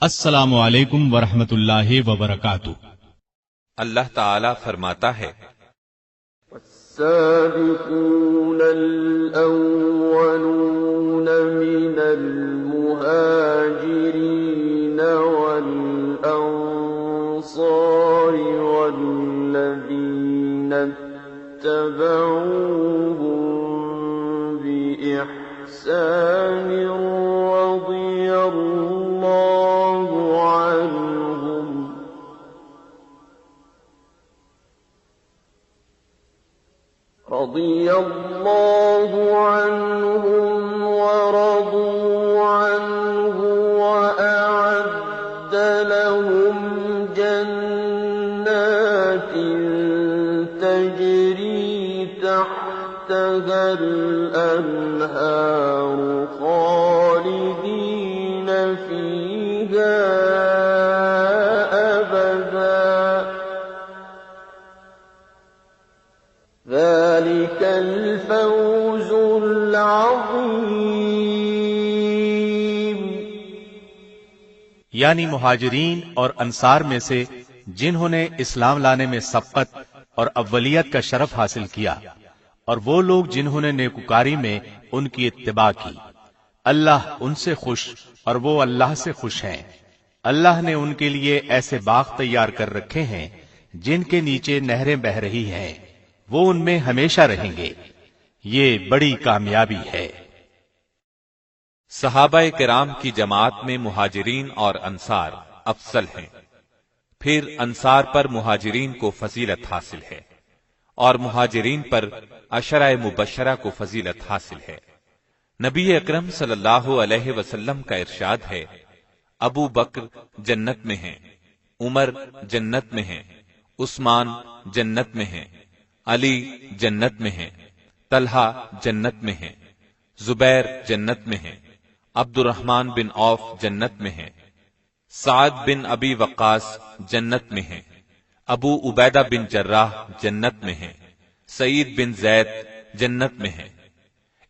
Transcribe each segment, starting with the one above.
السلام علیکم ورحمۃ اللہ وبرکاتہ۔ اللہ تعالی فرماتا ہے والسابقون الأولون من المهاجرين والأنصار والذين اتبعوهم بإحسان رضي الله عنهم ورضوا عنه وأعد لهم جنات تجري تحتها الأنهار خالدين فيها أبدا ذلك الفوز العظیم۔ یعنی مہاجرین اور انصار میں سے جنہوں نے اسلام لانے میں سبقت اور اولیت کا شرف حاصل کیا، اور وہ لوگ جنہوں نے نیکوکاری میں ان کی اتباع کی، اللہ ان سے خوش اور وہ اللہ سے خوش ہیں۔ اللہ نے ان کے لیے ایسے باغ تیار کر رکھے ہیں جن کے نیچے نہریں بہہ رہی ہیں، وہ ان میں ہمیشہ رہیں گے، یہ بڑی کامیابی ہے۔ صحابہ کرام کی جماعت میں مہاجرین اور انصار افضل ہیں، پھر انصار پر مہاجرین کو فضیلت حاصل ہے، اور مہاجرین پر عشرہ مبشرہ کو فضیلت حاصل ہے۔ نبی اکرم صلی اللہ علیہ وسلم کا ارشاد ہے، ابو بکر جنت میں ہیں، عمر جنت میں ہیں، عثمان جنت میں ہیں، علی جنت میں ہیں، طلحہ جنت میں ہیں، زبیر جنت میں ہیں، عبد الرحمن بن عوف جنت میں ہیں، سعد بن ابی وقاص جنت میں ہیں، ابو عبیدہ بن جراح جنت میں ہیں، سعید بن زید جنت میں ہیں۔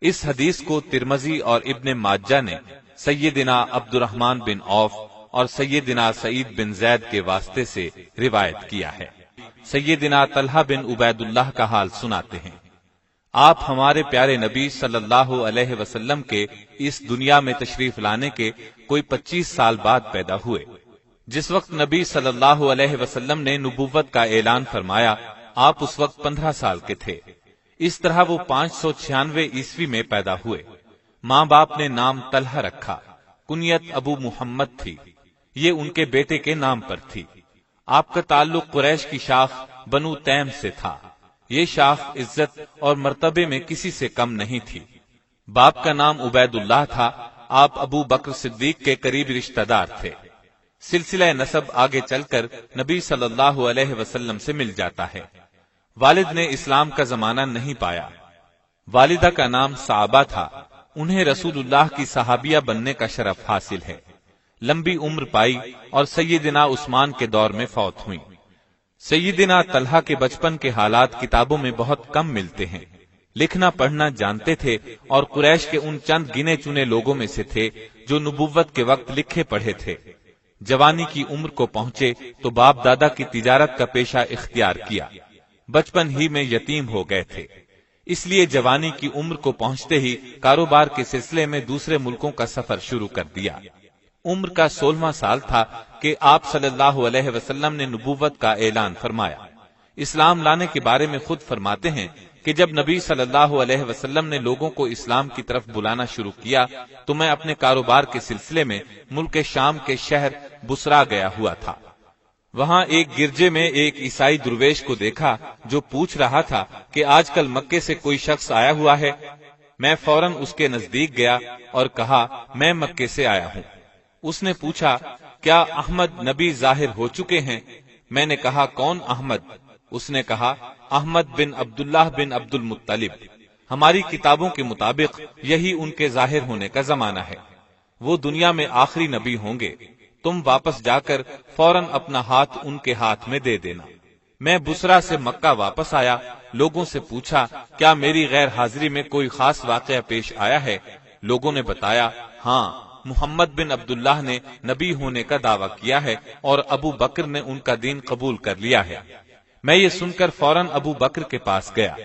اس حدیث کو ترمذی اور ابن ماجہ نے سیدنا عبد الرحمن بن عوف اور سیدنا سعید بن زید کے واسطے سے روایت کیا ہے۔ سیدنا طلحہ بن عبید اللہ کا حال سناتے ہیں، آپ ہمارے پیارے نبی صلی اللہ علیہ وسلم کے اس دنیا میں تشریف لانے کے کوئی 25 سال بعد پیدا ہوئے۔ جس وقت نبی صلی اللہ علیہ وسلم نے نبوت کا اعلان فرمایا، آپ اس وقت 15 سال کے تھے۔ اس طرح وہ 596 عیسوی میں پیدا ہوئے۔ ماں باپ نے نام طلحہ رکھا، کنیت ابو محمد تھی، یہ ان کے بیٹے کے نام پر تھی۔ آپ کا تعلق قریش کی شاخ بنو تیم سے تھا، یہ شاخ عزت اور مرتبے میں کسی سے کم نہیں تھی۔ باپ کا نام عبید اللہ تھا، آپ ابو بکر صدیق کے قریب رشتہ دار تھے۔ سلسلہ نسب آگے چل کر نبی صلی اللہ علیہ وسلم سے مل جاتا ہے۔ والد نے اسلام کا زمانہ نہیں پایا، والدہ کا نام صعبہ تھا، انہیں رسول اللہ کی صحابیہ بننے کا شرف حاصل ہے۔ لمبی عمر پائی اور سیدنا عثمان کے دور میں فوت ہوئی۔ سیدنا طلحہ کے بچپن کے حالات کتابوں میں بہت کم ملتے ہیں۔ لکھنا پڑھنا جانتے تھے اور قریش کے ان چند گنے چنے لوگوں میں سے تھے جو نبوت کے وقت لکھے پڑھے تھے۔ جوانی کی عمر کو پہنچے تو باپ دادا کی تجارت کا پیشہ اختیار کیا۔ بچپن ہی میں یتیم ہو گئے تھے، اس لیے جوانی کی عمر کو پہنچتے ہی کاروبار کے سلسلے میں دوسرے ملکوں کا سفر شروع کر دیا۔ عمر کا 16واں سال تھا کہ آپ صلی اللہ علیہ وسلم نے نبوت کا اعلان فرمایا۔ اسلام لانے کے بارے میں خود فرماتے ہیں کہ جب نبی صلی اللہ علیہ وسلم نے لوگوں کو اسلام کی طرف بلانا شروع کیا تو میں اپنے کاروبار کے سلسلے میں ملک شام کے شہر بصرہ گیا ہوا تھا۔ وہاں ایک گرجے میں ایک عیسائی درویش کو دیکھا جو پوچھ رہا تھا کہ آج کل مکے سے کوئی شخص آیا ہوا ہے۔ میں فوراً اس کے نزدیک گیا اور کہا میں مکے سے آیا ہوں۔ اس نے پوچھا کیا احمد نبی ظاہر ہو چکے ہیں؟ میں نے کہا کون احمد؟ اس نے کہا احمد بن عبداللہ بن عبد المطلب، ہماری کتابوں کے مطابق یہی ان کے ظاہر ہونے کا زمانہ ہے، وہ دنیا میں آخری نبی ہوں گے، تم واپس جا کر فوراً اپنا ہاتھ ان کے ہاتھ میں دے دینا۔ میں بصرہ سے مکہ واپس آیا، لوگوں سے پوچھا کیا میری غیر حاضری میں کوئی خاص واقعہ پیش آیا ہے؟ لوگوں نے بتایا ہاں، محمد بن عبداللہ نے نبی ہونے کا دعویٰ کیا ہے اور ابو بکر نے ان کا دین قبول کر لیا ہے۔ میں یہ سن کر فوراً ابو بکر کے پاس گیا۔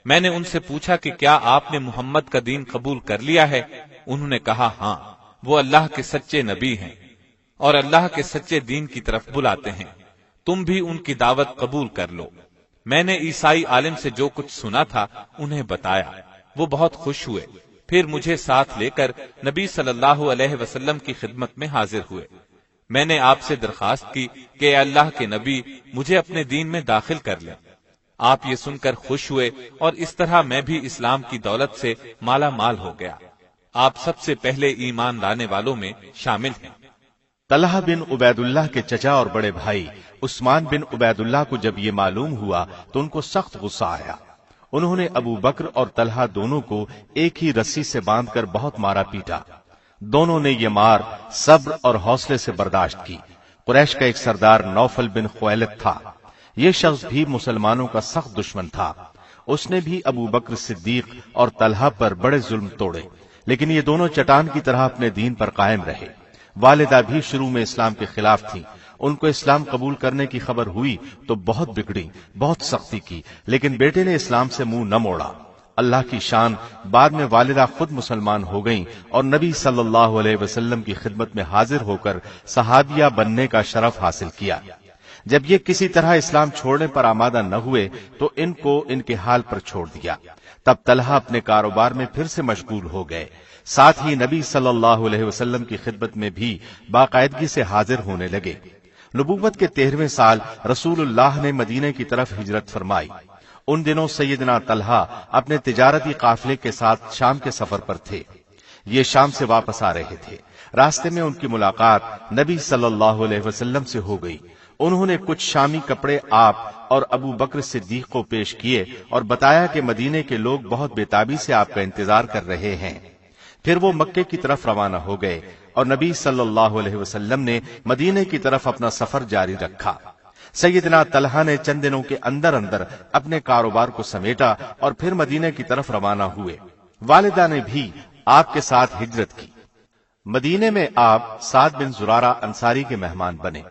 میں نے ان سے پوچھا کہ کیا آپ نے محمد کا دین قبول کر لیا ہے؟ انہوں نے کہا ہاں، وہ اللہ کے سچے نبی ہیں اور اللہ کے سچے دین کی طرف بلاتے ہیں، تم بھی ان کی دعوت قبول کر لو۔ میں نے عیسائی عالم سے جو کچھ سنا تھا انہیں بتایا، وہ بہت خوش ہوئے، پھر مجھے ساتھ لے کر نبی صلی اللہ علیہ وسلم کی خدمت میں حاضر ہوئے۔ میں نے آپ سے درخواست کی کہ اے اللہ کے نبی مجھے اپنے دین میں داخل کر لیں۔ آپ یہ سن کر خوش ہوئے اور اس طرح میں بھی اسلام کی دولت سے مالا مال ہو گیا۔ آپ سب سے پہلے ایمان لانے والوں میں شامل ہیں۔ طلحہ بن عبید اللہ کے چچا اور بڑے بھائی عثمان بن عبید اللہ کو جب یہ معلوم ہوا تو ان کو سخت غصہ آیا۔ انہوں نے ابو بکر اور طلحہ دونوں کو ایک ہی رسی سے باندھ کر بہت مارا پیٹا۔ دونوں نے یہ مار صبر اور حوصلے سے برداشت کی۔ قریش کا ایک سردار نوفل بن خویلد تھا، یہ شخص بھی مسلمانوں کا سخت دشمن تھا۔ اس نے بھی ابو بکر صدیق اور طلحہ پر بڑے ظلم توڑے، لیکن یہ دونوں چٹان کی طرح اپنے دین پر قائم رہے۔ والدہ بھی شروع میں اسلام کے خلاف تھی، ان کو اسلام قبول کرنے کی خبر ہوئی تو بہت بگڑی، بہت سختی کی، لیکن بیٹے نے اسلام سے منہ نہ موڑا۔ اللہ کی شان، بعد میں والدہ خود مسلمان ہو گئیں اور نبی صلی اللہ علیہ وسلم کی خدمت میں حاضر ہو کر صحابیہ بننے کا شرف حاصل کیا۔ جب یہ کسی طرح اسلام چھوڑنے پر آمادہ نہ ہوئے تو ان کو ان کے حال پر چھوڑ دیا۔ تب طلحہ اپنے کاروبار میں پھر سے مشغول ہو گئے، ساتھ ہی نبی صلی اللہ علیہ وسلم کی خدمت میں بھی باقاعدگی سے حاضر ہونے لگے۔ نبوت کے 13ویں سال رسول اللہ نے مدینے کی طرف ہجرت فرمائی۔ ان دنوں سیدنا طلحہ اپنے تجارتی قافلے کے ساتھ شام کے سفر پر تھے۔ یہ شام سے واپس آ رہے تھے۔ راستے میں ان کی ملاقات نبی صلی اللہ علیہ وسلم سے ہو گئی۔ انہوں نے کچھ شامی کپڑے آپ اور ابو بکر صدیق کو پیش کیے اور بتایا کہ مدینے کے لوگ بہت بےتابی سے آپ کا انتظار کر رہے ہیں۔ پھر وہ مکے کی طرف روانہ ہو گئے اور نبی صلی اللہ علیہ وسلم نے مدینے کی طرف اپنا سفر جاری رکھا۔ سیدنا طلحہ نے چند دنوں کے اندر اندر اپنے کاروبار کو سمیٹا اور پھر مدینے کی طرف روانہ ہوئے۔ والدہ نے بھی آپ کے ساتھ ہجرت کی۔ مدینے میں آپ سعد بن زرارہ انصاری کے مہمان بنے۔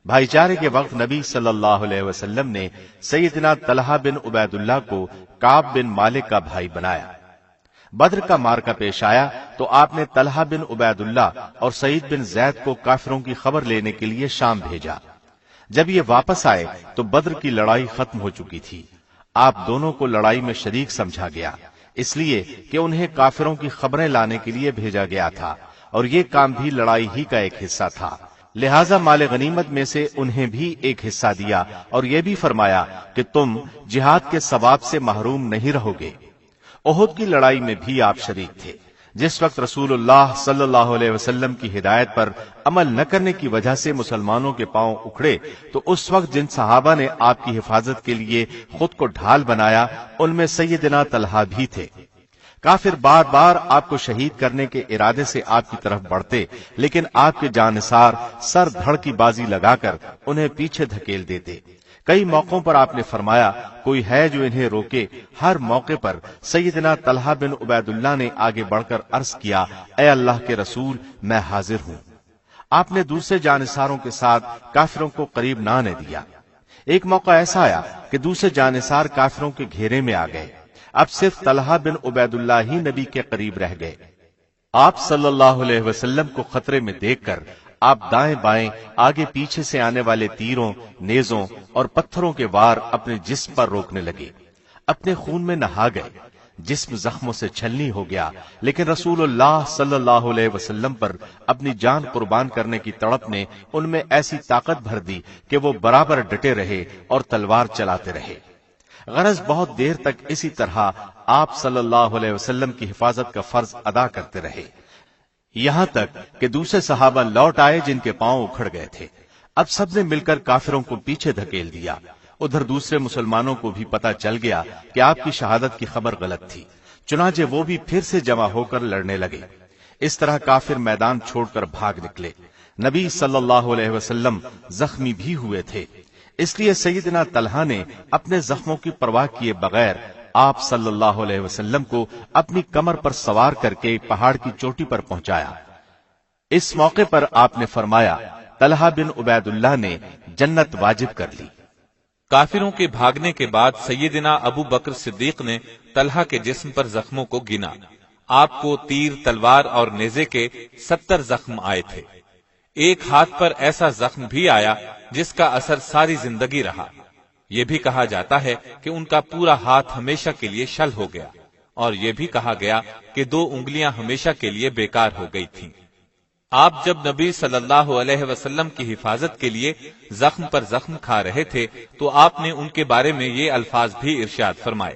بھائی چارے کے وقت نبی صلی اللہ علیہ وسلم نے سیدنا طلحہ بن عبید اللہ کو کعب بن مالک کا بھائی بنایا۔ بدر کا معرکہ پیش آیا تو آپ نے طلحہ بن عبید اللہ اور سعید بن زید کو کافروں کی خبر لینے کے لیے شام بھیجا۔ جب یہ واپس آئے تو بدر کی لڑائی ختم ہو چکی تھی۔ آپ دونوں کو لڑائی میں شریک سمجھا گیا، اس لیے کہ انہیں کافروں کی خبریں لانے کے لیے بھیجا گیا تھا اور یہ کام بھی لڑائی ہی کا ایک حصہ تھا، لہذا مال غنیمت میں سے انہیں بھی ایک حصہ دیا اور یہ بھی فرمایا کہ تم جہاد کے ثواب سے محروم نہیں رہو گے۔ احد کی لڑائی میں بھی آپ شریک تھے۔ جس وقت رسول اللہ صلی اللہ علیہ وسلم کی ہدایت پر عمل نہ کرنے کی وجہ سے مسلمانوں کے پاؤں اکھڑے تو اس وقت جن صحابہ نے آپ کی حفاظت کے لیے خود کو ڈھال بنایا ان میں سیدنا طلحہ بھی تھے۔ کافر بار بار آپ کو شہید کرنے کے ارادے سے آپ کی طرف بڑھتے، لیکن آپ کے جانثار سر دھڑ کی بازی لگا کر انہیں پیچھے دھکیل دیتے۔ کئی موقعوں پر آپ نے فرمایا کوئی ہے جو انہیں روکے؟ ہر موقع پر سیدنا طلحہ بن عبید اللہ نے آگے بڑھ کر عرض کیا، اے اللہ کے رسول میں حاضر ہوں۔ آپ نے دوسرے جانثاروں کے ساتھ کافروں کو قریب نہ آنے دیا۔ ایک موقع ایسا آیا کہ دوسرے جانثار کافروں کے گھیرے میں آ گئے، اب صرف طلحہ بن عبید اللہ ہی نبی کے قریب رہ گئے۔ آپ صلی اللہ علیہ وسلم کو خطرے میں دیکھ کر آپ دائیں بائیں آگے پیچھے سے آنے والے تیروں، نیزوں اور پتھروں کے وار اپنے جسم پر روکنے لگے۔ اپنے خون میں نہا گئے، جسم زخموں سے چھلنی ہو گیا، لیکن رسول اللہ صلی اللہ علیہ وسلم پر اپنی جان قربان کرنے کی تڑپ نے ان میں ایسی طاقت بھر دی کہ وہ برابر ڈٹے رہے اور تلوار چلاتے رہے۔ غرض بہت دیر تک اسی طرح آپ صلی اللہ علیہ وسلم کی حفاظت کا فرض ادا کرتے رہے، یہاں تک کہ دوسرے صحابہ لوٹ آئے جن کے پاؤں اکھڑ گئے تھے۔ اب سب نے مل کر کافروں کو پیچھے دھکیل دیا۔ ادھر دوسرے مسلمانوں کو بھی پتہ چل گیا کہ آپ کی شہادت کی خبر غلط تھی، چنانچہ وہ بھی پھر سے جمع ہو کر لڑنے لگے۔ اس طرح کافر میدان چھوڑ کر بھاگ نکلے۔ نبی صلی اللہ علیہ وسلم زخمی بھی ہوئے تھے، اس لیے سیدنا طلحہ نے اپنے زخموں کی پرواہ کیے بغیر آپ صلی اللہ علیہ وسلم کو اپنی کمر پر سوار کر کے پہاڑ کی چوٹی پر پہنچایا۔ اس موقع پر آپ نے فرمایا طلحہ بن عبید اللہ نے جنت واجب کر لی۔ کافروں کے بھاگنے کے بعد سیدنا ابو بکر صدیق نے طلحہ کے جسم پر زخموں کو گنا۔ آپ کو تیر، تلوار اور نیزے کے 70 زخم آئے تھے۔ ایک ہاتھ پر ایسا زخم بھی آیا جس کا اثر ساری زندگی رہا۔ یہ بھی کہا جاتا ہے کہ ان کا پورا ہاتھ ہمیشہ کے لیے شل ہو گیا، اور یہ بھی کہا گیا کہ 2 انگلیاں ہمیشہ کے لیے بیکار ہو گئی تھیں۔ آپ جب نبی صلی اللہ علیہ وسلم کی حفاظت کے لیے زخم پر زخم کھا رہے تھے تو آپ نے ان کے بارے میں یہ الفاظ بھی ارشاد فرمائے،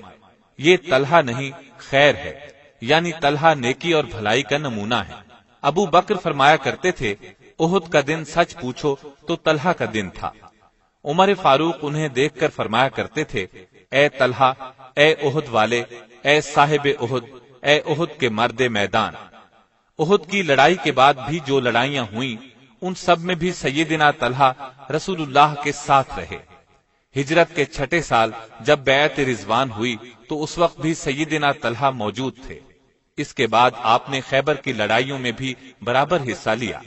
یہ طلحہ نہیں خیر ہے، یعنی طلحہ نیکی اور بھلائی کا نمونہ ہے۔ ابو بکر فرمایا کرتے تھے، احد کا دن سچ پوچھو تو طلحہ کا دن تھا۔ عمر فاروق انہیں دیکھ کر فرمایا کرتے تھے، اے طلحہ، اے احد والے، اے صاحب احد، اے احد کے مرد میدان۔ احد کی لڑائی کے بعد بھی جو لڑائیاں ہوئیں ان سب میں بھی سیدنا طلحہ رسول اللہ کے ساتھ رہے۔ ہجرت کے 6 سال جب بیعت رضوان ہوئی تو اس وقت بھی سیدنا طلحہ موجود تھے۔ اس کے بعد آپ نے خیبر کی لڑائیوں میں بھی برابر حصہ لیا۔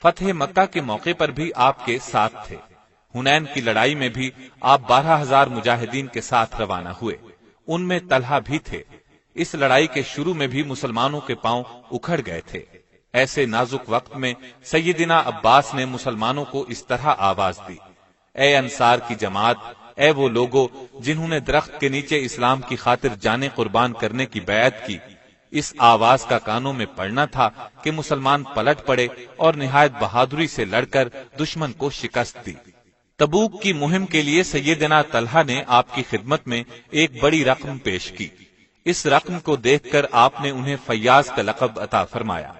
فتح مکہ کے موقع پر بھی آپ کے ساتھ تھے۔ حنین کی لڑائی میں بھی آپ 12,000 مجاہدین کے ساتھ روانہ ہوئے، ان میں طلحہ بھی تھے۔ اس لڑائی کے شروع میں بھی مسلمانوں کے پاؤں اکھڑ گئے تھے۔ ایسے نازک وقت میں سیدنا عباس نے مسلمانوں کو اس طرح آواز دی، اے انصار کی جماعت، اے وہ لوگوں جنہوں نے درخت کے نیچے اسلام کی خاطر جانیں قربان کرنے کی بیعت کی۔ اس آواز کا کانوں میں پڑنا تھا کہ مسلمان پلٹ پڑے اور نہایت بہادری سے لڑ کر دشمن کو شکست دی۔ تبوک کی مہم کے لیے سیدنا طلحہ نے آپ کی خدمت میں ایک بڑی رقم پیش کی۔ اس رقم کو دیکھ کر آپ نے انہیں فیاض کا لقب عطا فرمایا۔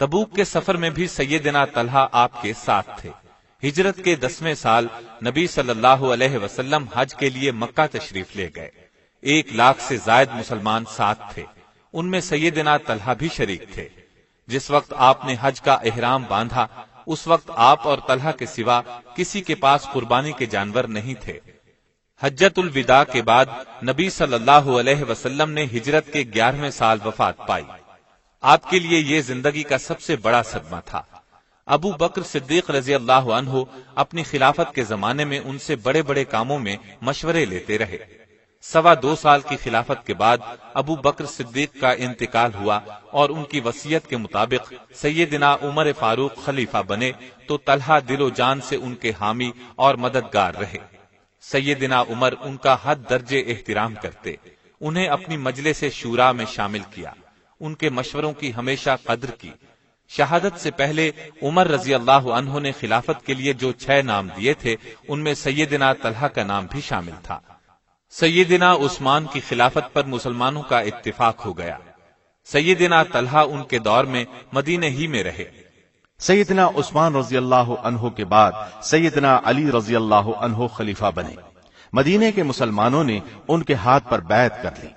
تبوک کے سفر میں بھی سیدنا طلحہ آپ کے ساتھ تھے۔ ہجرت کے 10ویں سال نبی صلی اللہ علیہ وسلم حج کے لیے مکہ تشریف لے گئے۔ 1 لاکھ سے زائد مسلمان ساتھ تھے، ان میں سیدنا طلحہ بھی شریک تھے۔ جس وقت آپ نے حج کا احرام باندھا اس وقت آپ اور طلحہ کے سوا کسی کے پاس قربانی کے جانور نہیں تھے۔ حجۃ الوداع کے بعد نبی صلی اللہ علیہ وسلم نے ہجرت کے 11ویں سال وفات پائی۔ آپ کے لیے یہ زندگی کا سب سے بڑا صدمہ تھا۔ ابو بکر صدیق رضی اللہ عنہ اپنی خلافت کے زمانے میں ان سے بڑے بڑے کاموں میں مشورے لیتے رہے۔ 2.25 سال کی خلافت کے بعد ابو بکر صدیق کا انتقال ہوا اور ان کی وصیت کے مطابق سیدنا عمر فاروق خلیفہ بنے تو طلحہ دل و جان سے ان کے حامی اور مددگار رہے۔ سیدنا عمر ان کا حد درجے احترام کرتے، انہیں اپنی مجلس شورا میں شامل کیا، ان کے مشوروں کی ہمیشہ قدر کی۔ شہادت سے پہلے عمر رضی اللہ عنہ نے خلافت کے لیے جو 6 نام دیے تھے ان میں سیدنا طلحہ کا نام بھی شامل تھا۔ سیدنا عثمان کی خلافت پر مسلمانوں کا اتفاق ہو گیا۔ سیدنا طلحہ ان کے دور میں مدینہ ہی میں رہے۔ سیدنا عثمان رضی اللہ عنہ کے بعد سیدنا علی رضی اللہ عنہ خلیفہ بنے۔ مدینے کے مسلمانوں نے ان کے ہاتھ پر بیعت کر لی۔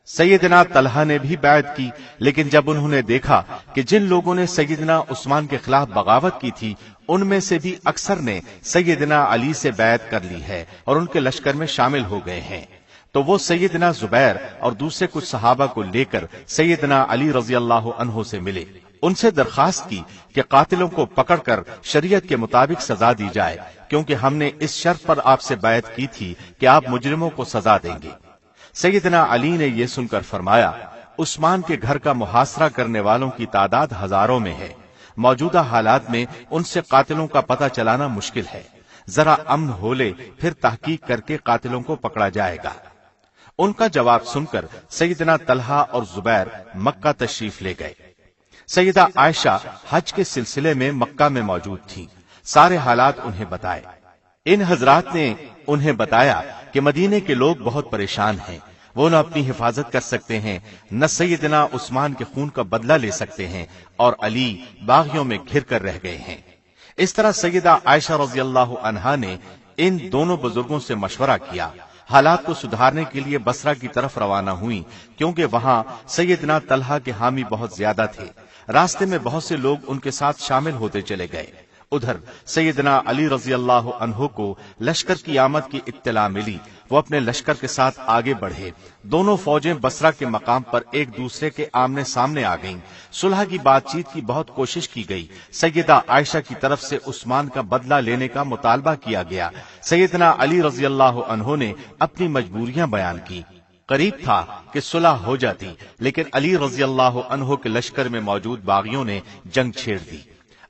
سیدنا طلحہ نے بھی بیعت کی، لیکن جب انہوں نے دیکھا کہ جن لوگوں نے سیدنا عثمان کے خلاف بغاوت کی تھی ان میں سے بھی اکثر نے سیدنا علی سے بیعت کر لی ہے اور ان کے لشکر میں شامل ہو گئے ہیں، تو وہ سیدنا زبیر اور دوسرے کچھ صحابہ کو لے کر سیدنا علی رضی اللہ عنہ سے ملے۔ ان سے درخواست کی کہ قاتلوں کو پکڑ کر شریعت کے مطابق سزا دی جائے، کیونکہ ہم نے اس شرط پر آپ سے بیعت کی تھی کہ آپ مجرموں کو سزا دیں گے۔ سیدنا علی نے یہ سن کر فرمایا، عثمان کے گھر کا محاصرہ کرنے والوں کی تعداد ہزاروں میں ہے، موجودہ حالات میں ان سے قاتلوں کا پتہ چلانا مشکل ہے، ذرا امن ہو لے پھر تحقیق کر کے قاتلوں کو پکڑا جائے گا۔ ان کا جواب سن کر سیدنا طلحہ اور زبیر مکہ تشریف لے گئے۔ سیدہ عائشہ حج کے سلسلے میں مکہ میں موجود تھیں، سارے حالات انہیں بتائے۔ ان حضرات نے انہیں بتایا کہ مدینے کے لوگ بہت پریشان ہیں، وہ نہ اپنی حفاظت کر سکتے ہیں، نہ سیدنا عثمان کے خون کا بدلہ لے سکتے ہیں، اور علی باغیوں میں گھر کر رہ گئے ہیں۔ اس طرح سیدہ عائشہ رضی اللہ عنہا نے ان دونوں بزرگوں سے مشورہ کیا، حالات کو سدھارنے کے لیے بصرہ کی طرف روانہ ہوئیں، کیونکہ وہاں سیدنا طلحہ کے حامی بہت زیادہ تھے۔ راستے میں بہت سے لوگ ان کے ساتھ شامل ہوتے چلے گئے۔ ادھر سیدنا علی رضی اللہ عنہ کو لشکر کی آمد کی اطلاع ملی، وہ اپنے لشکر کے ساتھ آگے بڑھے۔ دونوں فوجیں بصرہ کے مقام پر ایک دوسرے کے آمنے سامنے آ گئیں۔ صلح کی بات چیت کی بہت کوشش کی گئی۔ سیدہ عائشہ کی طرف سے عثمان کا بدلہ لینے کا مطالبہ کیا گیا۔ سیدنا علی رضی اللہ عنہ نے اپنی مجبوریاں بیان کی۔ قریب تھا کہ صلح ہو جاتی، لیکن علی رضی اللہ عنہ کے لشکر میں موجود باغیوں نے جنگ چھیڑ دی۔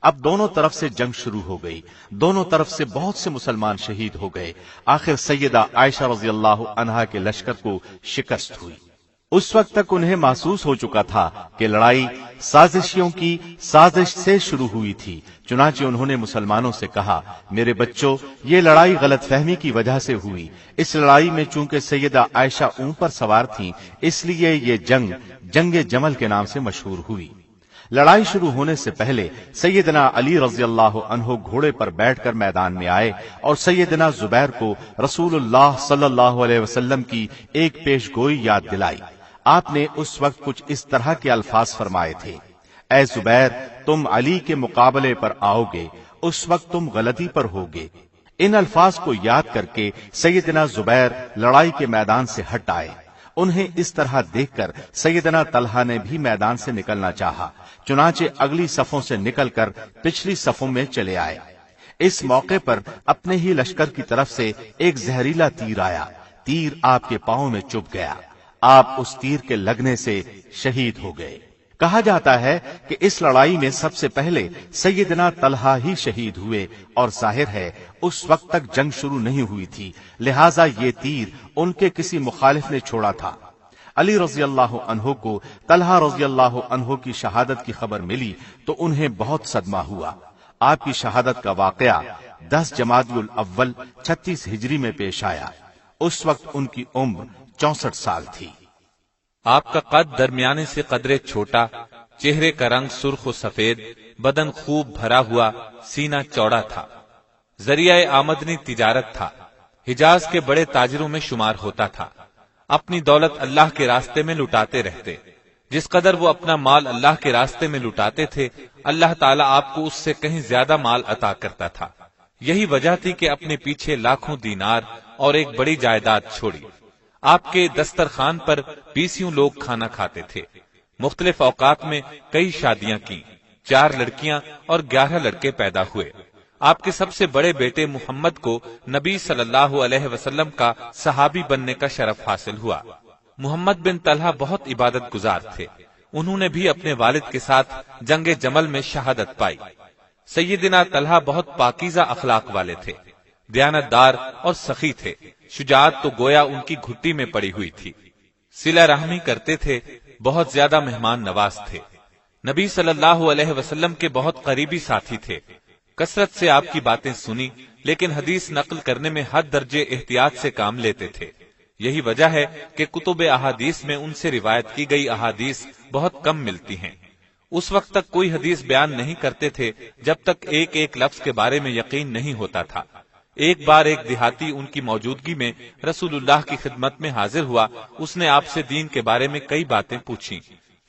اب دونوں طرف سے جنگ شروع ہو گئی، دونوں طرف سے بہت سے مسلمان شہید ہو گئے۔ آخر سیدہ عائشہ رضی اللہ عنہا کے لشکر کو شکست ہوئی۔ اس وقت تک انہیں محسوس ہو چکا تھا کہ لڑائی سازشیوں کی سازش سے شروع ہوئی تھی، چنانچہ انہوں نے مسلمانوں سے کہا، میرے بچوں، یہ لڑائی غلط فہمی کی وجہ سے ہوئی۔ اس لڑائی میں چونکہ سیدہ عائشہ اونٹ پر سوار تھیں، اس لیے یہ جنگ جمل کے نام سے مشہور ہوئی۔ لڑائی شروع ہونے سے پہلے سیدنا علی رضی اللہ عنہ گھوڑے پر بیٹھ کر میدان میں آئے اور سیدنا زبیر کو رسول اللہ صلی اللہ علیہ وسلم کی ایک پیش گوئی یاد دلائی۔ آپ نے اس وقت کچھ اس طرح کے الفاظ فرمائے تھے، اے زبیر، تم علی کے مقابلے پر آؤ گے، اس وقت تم غلطی پر ہوگے۔ ان الفاظ کو یاد کر کے سیدنا زبیر لڑائی کے میدان سے ہٹ آئے۔ انہیں اس طرح دیکھ کر سیدنا طلحہ نے بھی میدان سے نکلنا چاہا، چنانچہ اگلی صفوں سے نکل کر پچھلی صفوں میں چلے آئے۔ اس موقع پر اپنے ہی لشکر کی طرف سے ایک زہریلا تیر آیا، تیر آپ کے پاؤں میں چبھ گیا، آپ اس تیر کے لگنے سے شہید ہو گئے۔ کہا جاتا ہے کہ اس لڑائی میں سب سے پہلے سیدنا طلحہ ہی شہید ہوئے، اور ظاہر ہے اس وقت تک جنگ شروع نہیں ہوئی تھی، لہٰذا یہ تیر ان کے کسی مخالف نے چھوڑا تھا۔ علی رضی اللہ عنہ کو طلحہ رضی اللہ عنہ کی شہادت کی خبر ملی تو انہیں بہت صدمہ ہوا۔ آپ کی شہادت کا واقعہ 10 جمادی الاول 36 ہجری میں پیش آیا۔ اس وقت ان کی عمر 64 سال تھی۔ آپ کا قد درمیانے سے قدرے چھوٹا، چہرے کا رنگ سرخ و سفید، بدن خوب بھرا ہوا، سینہ چوڑا تھا۔ ذریعہ آمدنی تجارت تھا، حجاز کے بڑے تاجروں میں شمار ہوتا تھا۔ اپنی دولت اللہ کے راستے میں لٹاتے رہتے، جس قدر وہ اپنا مال اللہ کے راستے میں لٹاتے تھے، اللہ تعالیٰ آپ کو اس سے کہیں زیادہ مال عطا کرتا تھا۔ یہی وجہ تھی کہ اپنے پیچھے لاکھوں دینار اور ایک بڑی جائیداد چھوڑی۔ آپ کے دسترخوان پر 20 لوگ کھانا کھاتے تھے۔ مختلف اوقات میں کئی شادیاں کی، 4 لڑکیاں اور 11 لڑکے پیدا ہوئے۔ آپ کے سب سے بڑے بیٹے محمد کو نبی صلی اللہ علیہ وسلم کا صحابی بننے کا شرف حاصل ہوا۔ محمد بن طلحہ بہت عبادت گزار تھے، انہوں نے بھی اپنے والد کے ساتھ جنگ جمل میں شہادت پائی۔ سیدنا طلحہ بہت پاکیزہ اخلاق والے تھے، دیانت دار اور سخی تھے، شجاعت تو گویا ان کی گھٹی میں پڑی ہوئی تھی۔ صلہ رحمی کرتے تھے، بہت زیادہ مہمان نواز تھے۔ نبی صلی اللہ علیہ وسلم کے بہت قریبی ساتھی تھے، کثرت سے آپ کی باتیں سنی، لیکن حدیث نقل کرنے میں حد درجے احتیاط سے کام لیتے تھے۔ یہی وجہ ہے کہ کتب احادیث میں ان سے روایت کی گئی احادیث بہت کم ملتی ہیں۔ اس وقت تک کوئی حدیث بیان نہیں کرتے تھے جب تک ایک ایک لفظ کے بارے میں یقین نہیں ہوتا تھا۔ ایک بار ایک دیہاتی ان کی موجودگی میں رسول اللہ کی خدمت میں حاضر ہوا، اس نے آپ سے دین کے بارے میں کئی باتیں پوچھی۔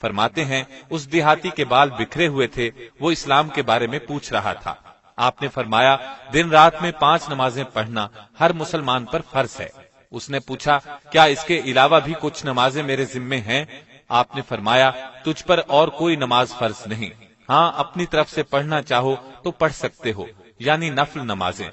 فرماتے ہیں اس دیہاتی کے بال بکھرے ہوئے تھے، وہ اسلام کے بارے میں پوچھ رہا تھا۔ آپ نے فرمایا، دن رات میں 5 نمازیں پڑھنا ہر مسلمان پر فرض ہے۔ اس نے پوچھا، کیا اس کے علاوہ بھی کچھ نمازیں میرے ذمے ہیں؟ آپ نے فرمایا، تجھ پر اور کوئی نماز فرض نہیں، ہاں اپنی طرف سے پڑھنا چاہو تو پڑھ سکتے ہو، یعنی نفل نمازیں۔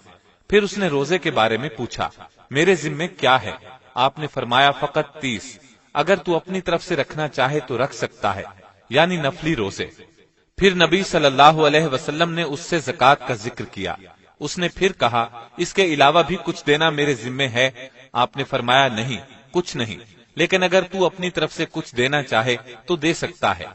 پھر اس نے روزے کے بارے میں پوچھا، میرے ذمے کیا ہے؟ آپ نے فرمایا، فقط 30، اگر تو اپنی طرف سے رکھنا چاہے تو رکھ سکتا ہے، یعنی نفلی روزے۔ پھر نبی صلی اللہ علیہ وسلم نے اس سے زکوٰۃ کا ذکر کیا۔ اس نے پھر کہا، اس کے علاوہ بھی کچھ دینا میرے ذمے ہے؟ آپ نے فرمایا، نہیں، کچھ نہیں، لیکن اگر تو اپنی طرف سے کچھ دینا چاہے تو دے سکتا ہے۔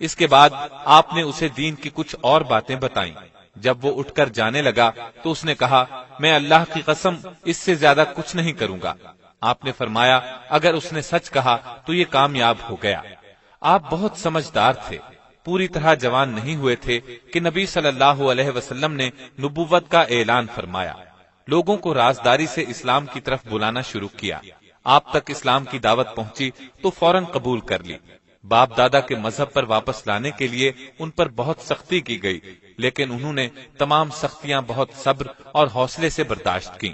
اس کے بعد آپ نے اسے دین کی کچھ اور باتیں بتائیں۔ جب وہ اٹھ کر جانے لگا تو اس نے کہا، میں اللہ کی قسم اس سے زیادہ کچھ نہیں کروں گا۔ آپ نے فرمایا، اگر اس نے سچ کہا تو یہ کامیاب ہو گیا۔ آپ بہت سمجھدار تھے، پوری طرح جوان نہیں ہوئے تھے کہ نبی صلی اللہ علیہ وسلم نے نبوت کا اعلان فرمایا، لوگوں کو رازداری سے اسلام کی طرف بلانا شروع کیا۔ آپ تک اسلام کی دعوت پہنچی تو فوراً قبول کر لی۔ باپ دادا کے مذہب پر واپس لانے کے لیے ان پر بہت سختی کی گئی، لیکن انہوں نے تمام سختیاں بہت صبر اور حوصلے سے برداشت کی،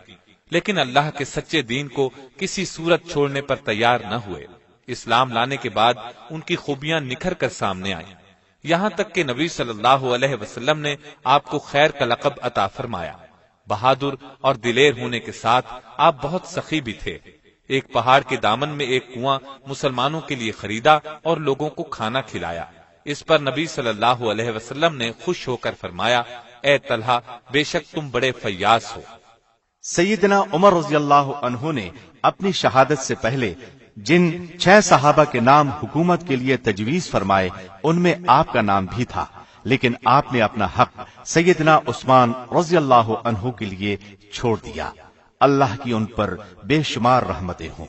لیکن اللہ کے سچے دین کو کسی صورت چھوڑنے پر تیار نہ ہوئے۔ اسلام لانے کے بعد ان کی خوبیاں نکھر کر سامنے آئیں، یہاں تک کہ نبی صلی اللہ علیہ وسلم نے آپ کو خیر کا لقب عطا فرمایا۔ بہادر اور دلیر ہونے کے ساتھ آپ بہت سخی بھی تھے۔ ایک پہاڑ کے دامن میں ایک کنواں مسلمانوں کے لیے خریدا اور لوگوں کو کھانا کھلایا۔ اس پر نبی صلی اللہ علیہ وسلم نے خوش ہو کر فرمایا، اے طلحہ، بے شک تم بڑے فیاض ہو۔ سیدنا عمر رضی اللہ عنہ نے اپنی شہادت سے پہلے جن 6 صحابہ کے نام حکومت کے لیے تجویز فرمائے ان میں آپ کا نام بھی تھا، لیکن آپ نے اپنا حق سیدنا عثمان رضی اللہ عنہ کے لیے چھوڑ دیا۔ اللہ کی ان پر بے شمار رحمتیں ہوں۔